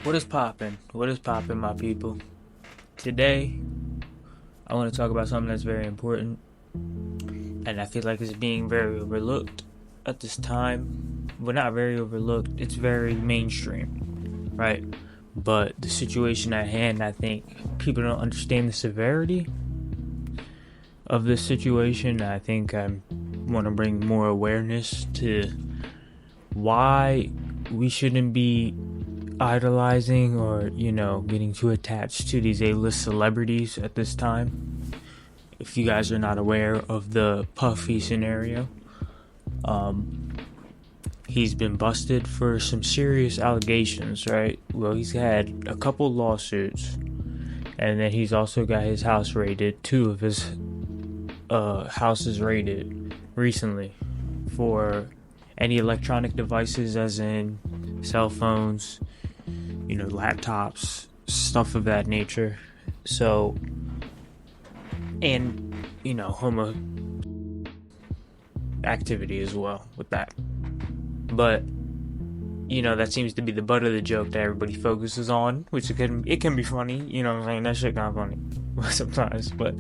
What is poppin'? What is poppin', my people? Today, I want to talk about something that's very important, and I feel like it's being very overlooked at this time. Well, not very overlooked, it's very mainstream, right? But the situation at hand, I think people don't understand the severity of this situation. I think I want to bring more awareness to why we shouldn't be idolizing or, getting too attached to these A-List celebrities at this time. If you guys are not aware of the Puffy scenario, he's been busted for some serious allegations, right? Well, he's had a couple lawsuits, and then he's also got his house raided. Two of his houses raided recently for any electronic devices, as in cell phones, laptops, stuff of that nature. So, and, homo activity as well with that. But, that seems to be the butt of the joke that everybody focuses on, which it can be funny, that shit kind of funny sometimes. But,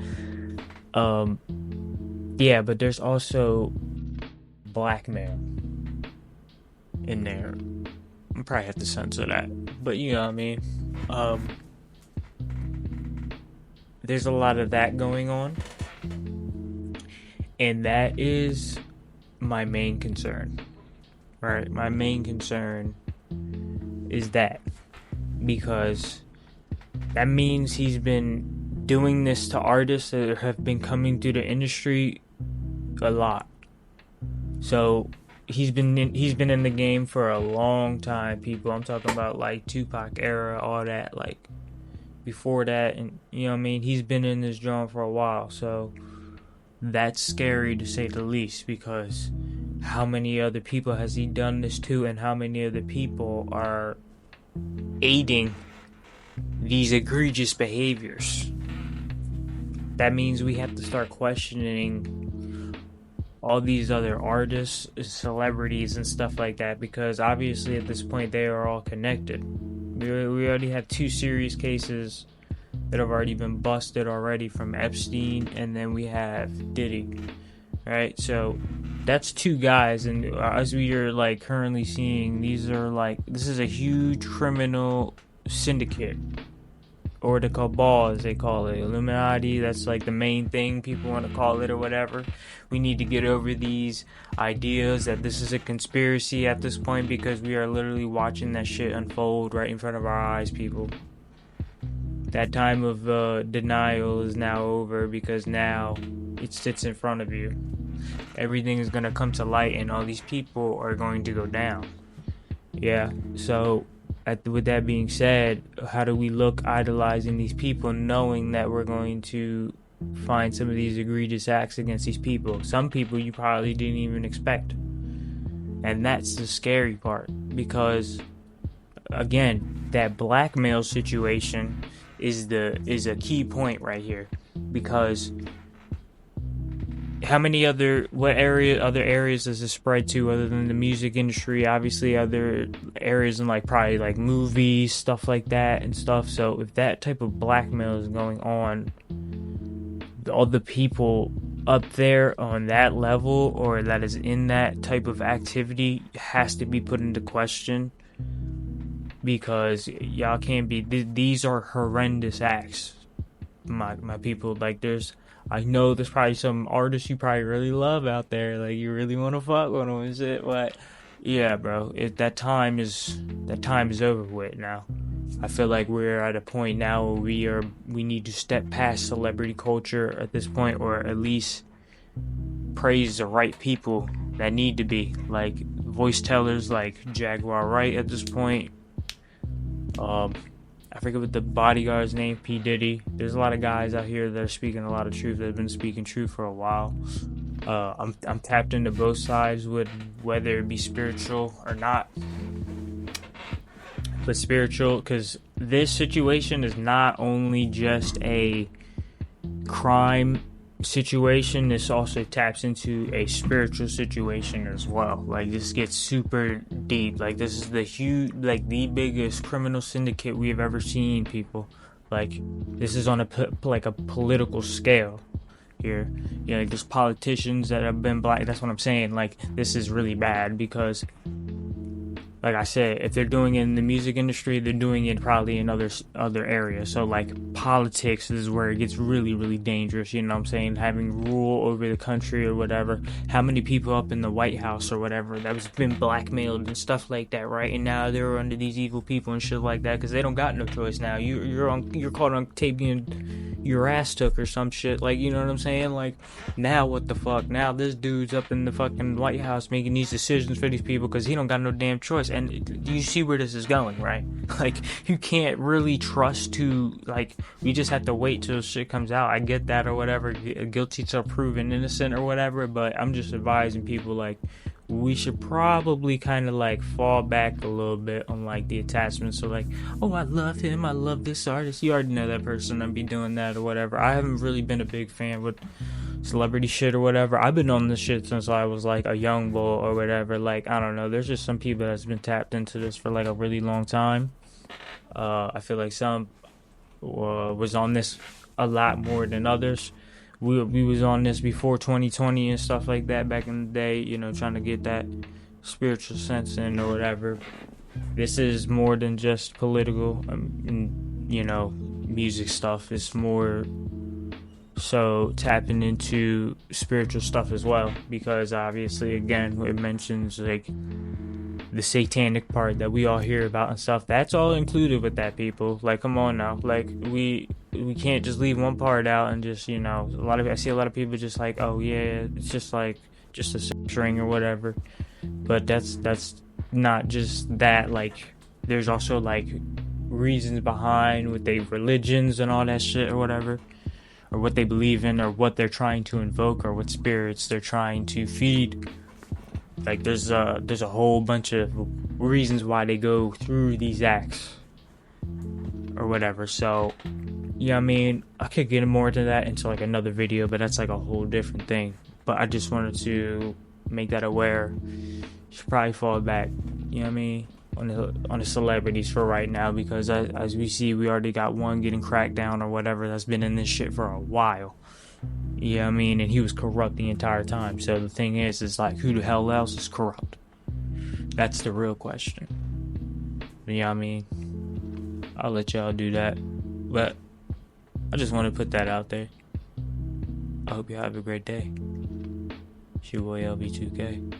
but there's also blackmail in there. I probably have to censor that, but you know what I mean. There's a lot of that going on, and that is my main concern. Right, my main concern is that, because that means he's been doing this to artists that have been coming through the industry a lot. So he's been in the game for a long time, people. I'm talking about like Tupac era, all that, like before that, and he's been in this genre for a while. So that's scary to say the least, because how many other people has he done this to, and how many other people are aiding these egregious behaviors? That means we have to start questioning all these other artists, celebrities, and stuff like that, because obviously at this point they are all connected. We already have two serious cases that have already been busted already from Epstein, and then we have Diddy, right? So that's two guys, and as we are like currently seeing, this is a huge criminal syndicate, or the cabal, as they call it, Illuminati. That's like the main thing people want to call it, or whatever. We need to get over these ideas that this is a conspiracy at this point, because we are literally watching that shit unfold right in front of our eyes, people. That time of denial is now over, because now it sits in front of you. Everything is going to come to light, and all these people are going to go down. Yeah, so with that being said, how do we look idolizing these people, knowing that we're going to find some of these egregious acts against these people? Some people you probably didn't even expect. And that's the scary part, because again, that blackmail situation is a key point right here, because how many other areas does it spread to other than the music industry? Obviously other areas in probably movies, stuff like that and stuff. So if that type of blackmail is going on, all the people up there on that level, or that is in that type of activity, has to be put into question, because y'all can't be, these are horrendous acts, my people. I know there's probably some artists you probably really love out there, you really want to fuck with them and shit, but yeah, bro, that time is over with now. I feel like we're at a point now where we need to step past celebrity culture at this point, or at least praise the right people that need to be, like voice tellers like Jaguar Wright at this point. I forget what the bodyguard's name, P. Diddy. There's a lot of guys out here that are speaking a lot of truth, that have been speaking truth for a while. I'm tapped into both sides, with whether it be spiritual or not. But spiritual, because this situation is not only just a crime situation, this also taps into a spiritual situation as well. Like, this gets super deep. Like, this is the biggest criminal syndicate we have ever seen, people. Like, this is on a political scale here. You know, like, there's politicians that have been black. That's what I'm saying. Like, this is really bad because, like I said, if they're doing it in the music industry, they're doing it probably in other areas. So, like, politics is where it gets really, really dangerous. You know what I'm saying? Having rule over the country or whatever. How many people up in the White House or whatever that was been blackmailed and stuff like that, right? And now they're under these evil people and shit like that because they don't got no choice now. You're caught on tape getting your ass took or some shit. Like, you know what I'm saying? Like, now what the fuck? Now this dude's up in the fucking White House making these decisions for these people because he don't got no damn choice. And you see where this is going, right? Like, you can't really trust to, like, we just have to wait till shit comes out. I get that or whatever, guilty till proven innocent or whatever, but I'm just advising people, like, we should probably kind of, like, fall back a little bit on, like, the attachment. So, like, oh, I love him, I love this artist. You already know that person, I'd be doing that or whatever. I haven't really been a big fan with celebrity shit or whatever. I've been on this shit since I was like a young bull or whatever. Like, I don't know, there's just some people that's been tapped into this for like a really long time. I feel like some was on this a lot more than others. We was on this before 2020 and stuff like that back in the day, you know, trying to get that spiritual sense in or whatever. This is more than just political and, you know, music stuff. It's more so tapping into spiritual stuff as well, because obviously, again, it mentions like the satanic part that we all hear about and stuff. That's all included with that, people. Like, come on now. Like, we can't just leave one part out and just, you know, I see a lot of people just like, oh yeah, it's just like just a sex ring or whatever. But that's not just that. Like, there's also like reasons behind with their religions and all that shit or whatever, or what they believe in, or what they're trying to invoke, or what spirits they're trying to feed. Like, there's a whole bunch of reasons why they go through these acts or whatever. So, yeah, I mean, I could get more into that into like another video, but that's like a whole different thing. But I just wanted to make that aware. You should probably fall back, you know what I mean, on the celebrities for right now, because as we see, we already got one getting cracked down or whatever that's been in this shit for a while. Yeah, you know I mean, and he was corrupt the entire time. So the thing is like, who the hell else is corrupt? That's the real question. You know what I mean? I'll let y'all do that, but I just want to put that out there. I hope you have a great day. It's your boy LB2K.